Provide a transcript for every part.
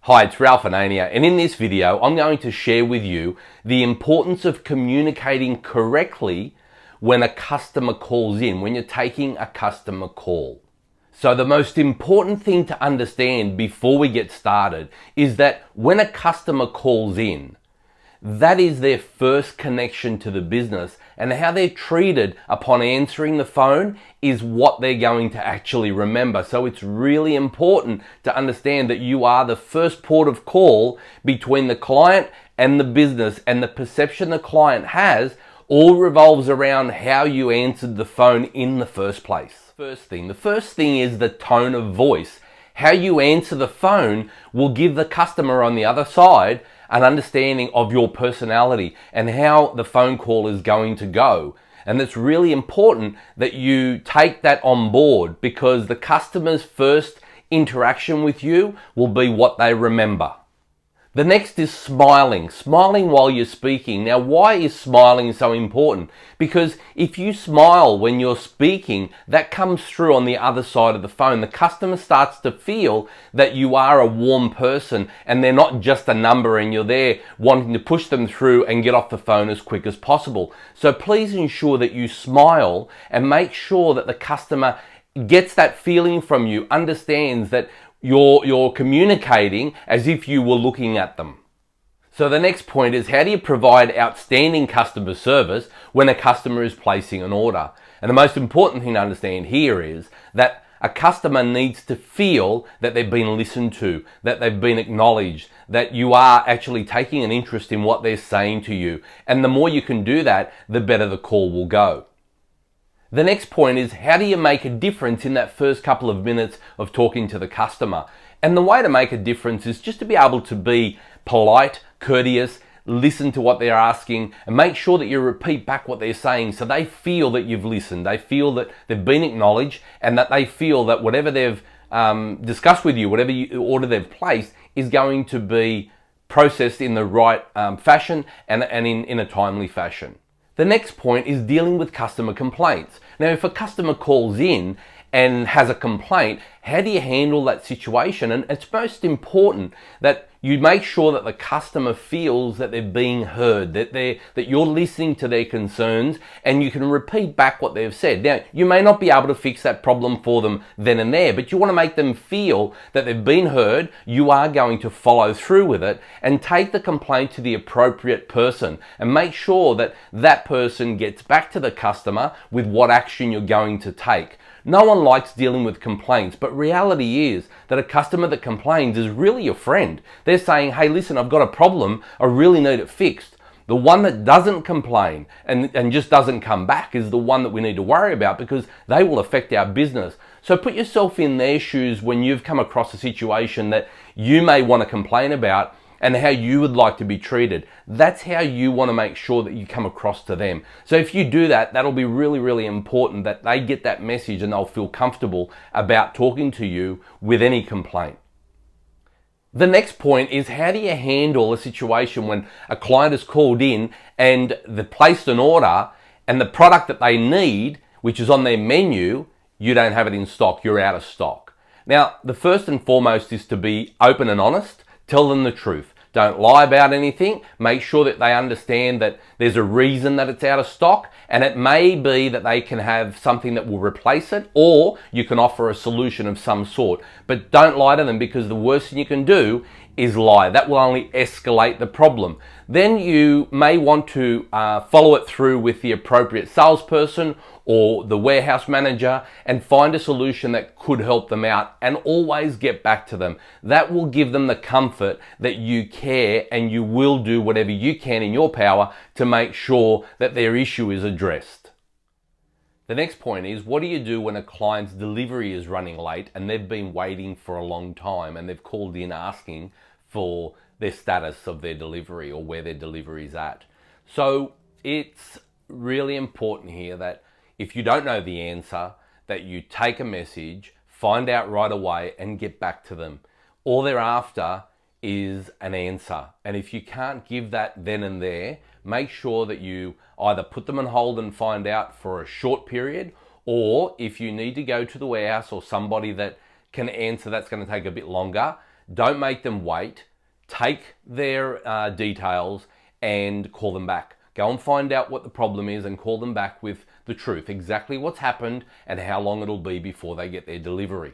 Hi, it's Ralph Anania, and in this video I'm going to share with you the importance of communicating correctly when a customer calls in, when you're taking a customer call. So the most important thing to understand before we get started is that when a customer calls in, that is their first connection to the business, and how they're treated upon answering the phone is what they're going to actually remember. So it's really important to understand that you are the first port of call between the client and the business, and the perception the client has all revolves around how you answered the phone in the first place. The first thing is the tone of voice. How you answer the phone will give the customer on the other side an understanding of your personality and how the phone call is going to go. And it's really important that you take that on board, because the customer's first interaction with you will be what they remember. The next is smiling while you're speaking. Now, why is smiling so important? Because if you smile when you're speaking, that comes through on the other side of the phone. The customer starts to feel that you are a warm person and they're not just a number and you're there wanting to push them through and get off the phone as quick as possible. So please ensure that you smile and make sure that the customer gets that feeling from you, understands that you're communicating as if you were looking at them. So the next point is, how do you provide outstanding customer service when a customer is placing an order? And the most important thing to understand here is that a customer needs to feel that they've been listened to, that they've been acknowledged, that you are actually taking an interest in what they're saying to you. And the more you can do that, the better the call will go. The next point is, how do you make a difference in that first couple of minutes of talking to the customer? And the way to make a difference is just to be able to be polite, courteous, listen to what they're asking, and make sure that you repeat back what they're saying so they feel that you've listened, they feel that they've been acknowledged, and that they feel that whatever they've discussed with you, whatever order they've placed, is going to be processed in the right fashion and in a timely fashion. The next point is dealing with customer complaints. Now, if a customer calls in and has a complaint, how do you handle that situation? And it's most important that you make sure that the customer feels that they're being heard, that you're listening to their concerns, and you can repeat back what they've said. Now, you may not be able to fix that problem for them then and there, but you want to make them feel that they've been heard. You are going to follow through with it and take the complaint to the appropriate person, and make sure that that person gets back to the customer with what action you're going to take. No one likes dealing with complaints, but reality is that a customer that complains is really your friend. They're saying, hey, listen, I've got a problem, I really need it fixed. The one that doesn't complain and just doesn't come back is the one that we need to worry about, because they will affect our business. So put yourself in their shoes when you've come across a situation that you may want to complain about, and how you would like to be treated. That's how you want to make sure that you come across to them. So if you do that, that'll be really, really important that they get that message and they'll feel comfortable about talking to you with any complaint. The next point is, how do you handle a situation when a client has called in and they've placed an order, and the product that they need, which is on their menu, you don't have it in stock, you're out of stock. Now, the first and foremost is to be open and honest. Tell them the truth. Don't lie about anything. Make sure that they understand that there's a reason that it's out of stock, and it may be that they can have something that will replace it, or you can offer a solution of some sort. But don't lie to them, because the worst thing you can do is lie. That will only escalate the problem. Then you may want to follow it through with the appropriate salesperson or the warehouse manager and find a solution that could help them out, and always get back to them. That will give them the comfort that you care, and you will do whatever you can in your power to make sure that their issue is addressed. The next point is, what do you do when a client's delivery is running late and they've been waiting for a long time and they've called in asking for their status of their delivery or where their delivery is at? So it's really important here that if you don't know the answer, that you take a message, find out right away, and get back to them. All they're after is an answer. And if you can't give that then and there, make sure that you either put them on hold and find out for a short period, or if you need to go to the warehouse or somebody that can answer that's going to take a bit longer, Don't make them wait. Take their details and call them back. Go and find out what the problem is and call them back with the truth, exactly what's happened and how long it'll be before they get their delivery.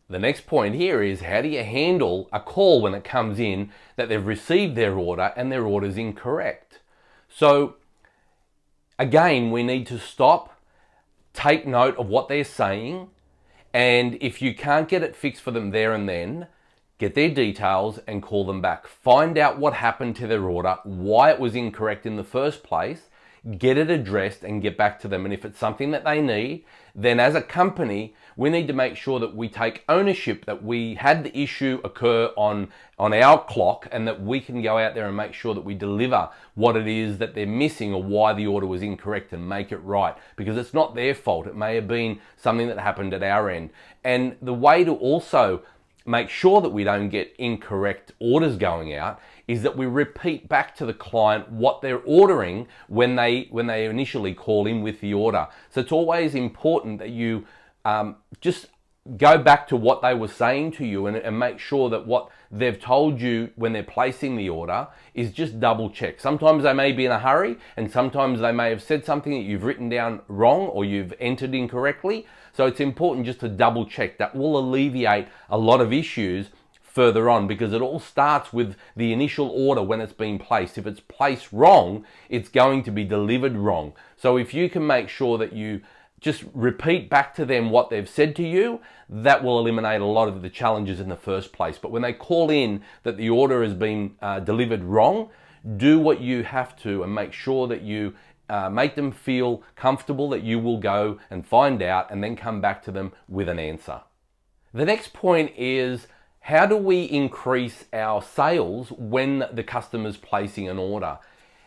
The next point here is, how do you handle a call when it comes in that they've received their order and their order's incorrect? So again, we need to stop, take note of what they're saying, and if you can't get it fixed for them there and then, get their details and call them back. Find out what happened to their order, why it was incorrect in the first place, get it addressed and get back to them. And if it's something that they need, then as a company, we need to make sure that we take ownership that we had the issue occur on our clock, and that we can go out there and make sure that we deliver what it is that they're missing or why the order was incorrect and make it right, because it's not their fault. It may have been something that happened at our end. And the way to also make sure that we don't get incorrect orders going out is that we repeat back to the client what they're ordering when they initially call in with the order. So it's always important that you just go back to what they were saying to you and make sure that what they've told you when they're placing the order is just double check. Sometimes they may be in a hurry, and sometimes they may have said something that you've written down wrong or you've entered incorrectly. So it's important just to double check. That will alleviate a lot of issues further on, because it all starts with the initial order when it's been placed. If it's placed wrong, it's going to be delivered wrong. So if you can make sure that you just repeat back to them what they've said to you, that will eliminate a lot of the challenges in the first place. But when they call in that the order has been delivered wrong, do what you have to and make sure that you make them feel comfortable that you will go and find out and then come back to them with an answer. The next point is, how do we increase our sales when the customer's placing an order?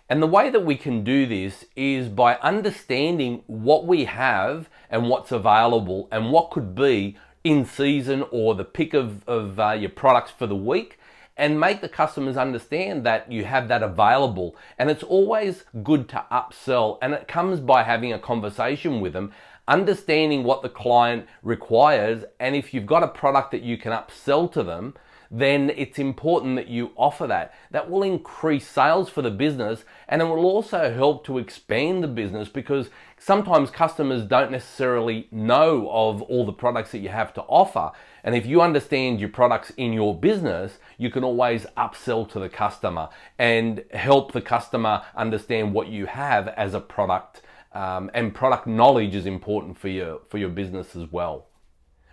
And the way that we can do this is by understanding what we have and what's available and what could be in season or the pick of your products for the week, and make the customers understand that you have that available. And it's always good to upsell, and it comes by having a conversation with them, understanding what the client requires, and if you've got a product that you can upsell to them, then it's important that you offer that. That will increase sales for the business, and it will also help to expand the business, because sometimes customers don't necessarily know of all the products that you have to offer. And if you understand your products in your business, you can always upsell to the customer and help the customer understand what you have as a product. And product knowledge is important for your business as well.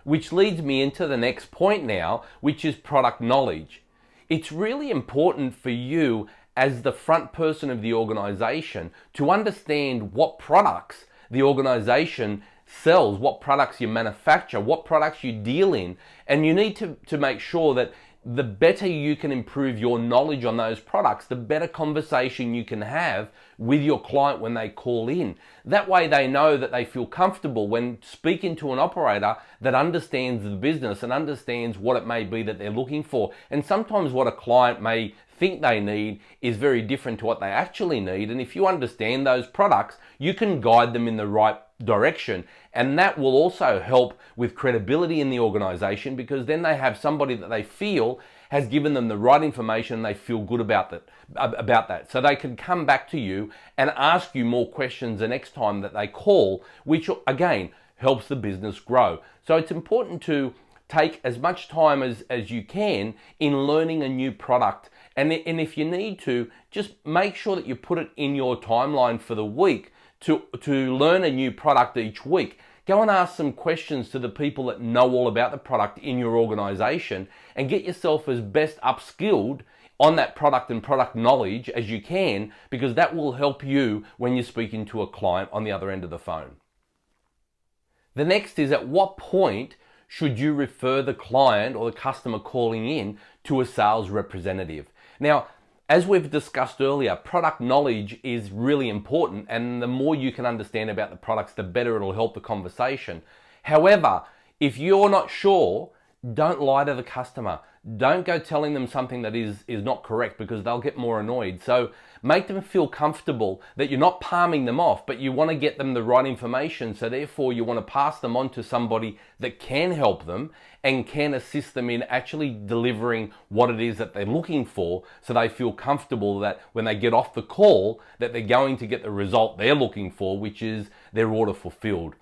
Which leads me into the next point now, which is product knowledge. It's really important for you as the front person of the organization to understand what products the organization sells, what products you manufacture, what products you deal in, and you need to make sure that the better you can improve your knowledge on those products, the better conversation you can have with your client when they call in. That way they know that they feel comfortable when speaking to an operator that understands the business and understands what it may be that they're looking for. And sometimes what a client may think they need is very different to what they actually need. And if you understand those products, you can guide them in the right direction. And that will also help with credibility in the organization, because then they have somebody that they feel has given them the right information and they feel good about that. So they can come back to you and ask you more questions the next time that they call, which again helps the business grow. So it's important to take as much time as you can in learning a new product. And if you need to, just make sure that you put it in your timeline for the week to learn a new product each week. Go and ask some questions to the people that know all about the product in your organization, and get yourself as best upskilled on that product and product knowledge as you can, because that will help you when you're speaking to a client on the other end of the phone. The next is, at what point should you refer the client or the customer calling in to a sales representative? Now, as we've discussed earlier, product knowledge is really important, and the more you can understand about the products, the better it'll help the conversation. However, if you're not sure, don't lie to the customer. don't go telling them something that is not correct, because they'll get more annoyed. So make them feel comfortable that you're not palming them off, but you want to get them the right information. So therefore you want to pass them on to somebody that can help them and can assist them in actually delivering what it is that they're looking for, so they feel comfortable that when they get off the call that they're going to get the result they're looking for, which is their order fulfilled.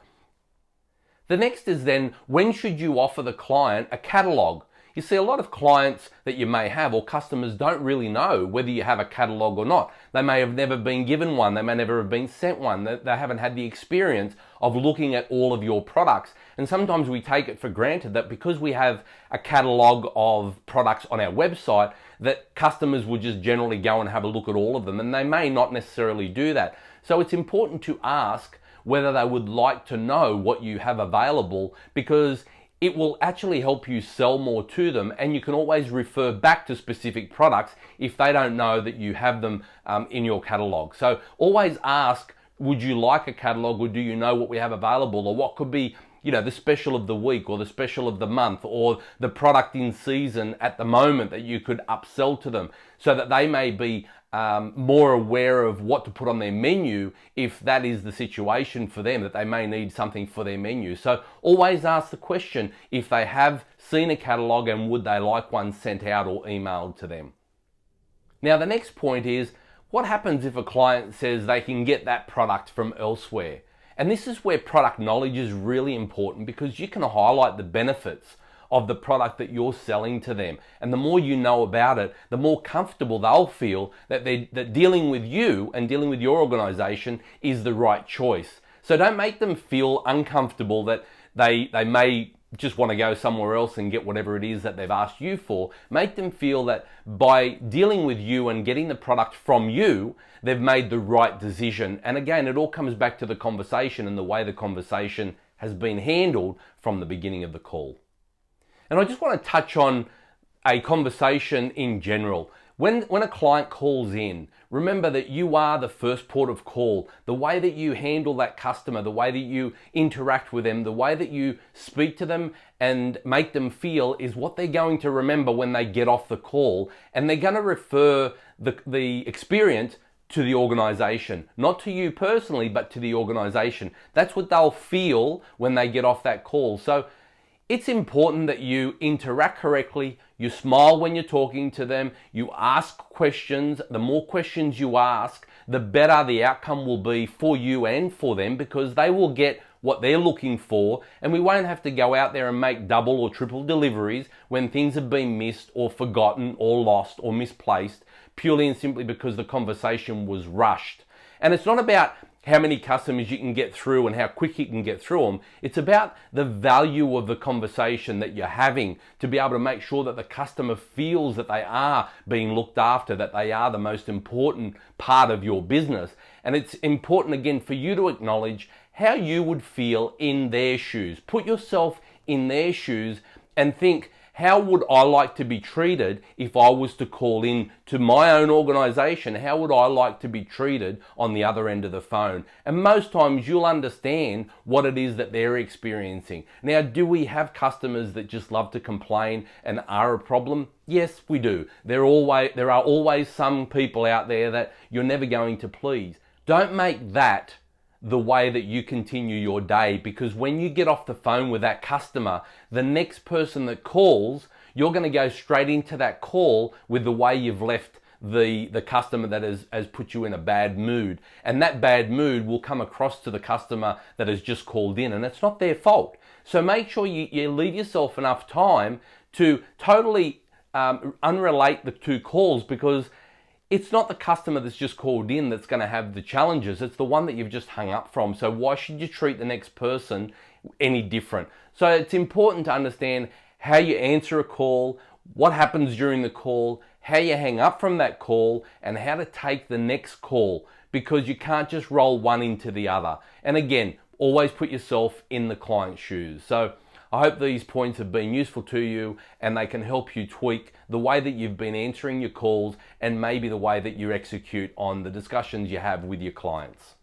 The next is then, when should you offer the client a catalog? You see, a lot of clients that you may have, or customers, don't really know whether you have a catalog or not. They may have never been given one. They may never have been sent one. They haven't had the experience of looking at all of your products. And sometimes we take it for granted that because we have a catalog of products on our website, that customers will just generally go and have a look at all of them. And they may not necessarily do that. So it's important to ask whether they would like to know what you have available, because it will actually help you sell more to them, and you can always refer back to specific products if they don't know that you have them in your catalog. So always ask, would you like a catalog, or do you know what we have available, or what could be, you know, the special of the week, or the special of the month, or the product in season at the moment that you could upsell to them, so that they may be more aware of what to put on their menu if that is the situation for them, that they may need something for their menu. So always ask the question if they have seen a catalog and would they like one sent out or emailed to them. Now the next point is, what happens if a client says they can get that product from elsewhere? And this is where product knowledge is really important, because you can highlight the benefits of the product that you're selling to them. And the more you know about it, the more comfortable they'll feel that dealing with you and dealing with your organization is the right choice. So don't make them feel uncomfortable that they may just want to go somewhere else and get whatever it is that they've asked you for. Make them feel that by dealing with you and getting the product from you, they've made the right decision. And again, it all comes back to the conversation and the way the conversation has been handled from the beginning of the call. And I just want to touch on a conversation in general. When a client calls in, remember that you are the first port of call. The way that you handle that customer, the way that you interact with them, the way that you speak to them and make them feel is what they're going to remember when they get off the call. And they're going to refer the experience to the organization, not to you personally, but to the organization. That's what they'll feel when they get off that call. So it's important that you interact correctly, you smile when you're talking to them, you ask questions. The more questions you ask, the better the outcome will be for you and for them, because they will get what they're looking for, and we won't have to go out there and make double or triple deliveries when things have been missed or forgotten or lost or misplaced, purely and simply because the conversation was rushed. And it's not about how many customers you can get through and how quick you can get through them. It's about the value of the conversation that you're having, to be able to make sure that the customer feels that they are being looked after, that they are the most important part of your business. And it's important, again, for you to acknowledge how you would feel in their shoes. Put yourself in their shoes and think, how would I like to be treated if I was to call in to my own organization? How would I like to be treated on the other end of the phone? And most times you'll understand what it is that they're experiencing. Now, do we have customers that just love to complain and are a problem? Yes, we do. There are always some people out there that you're never going to please. Don't make that the way that you continue your day, because when you get off the phone with that customer, the next person that calls, you're going to go straight into that call with the way you've left the customer that has put you in a bad mood. And that bad mood will come across to the customer that has just called in, and it's not their fault. So make sure you leave yourself enough time to totally unrelate the two calls, because it's not the customer that's just called in that's going to have the challenges. It's the one that you've just hung up from. So why should you treat the next person any different? So it's important to understand how you answer a call, what happens during the call, how you hang up from that call, and how to take the next call, because you can't just roll one into the other. And again, always put yourself in the client's shoes. So I hope these points have been useful to you, and they can help you tweak the way that you've been answering your calls and maybe the way that you execute on the discussions you have with your clients.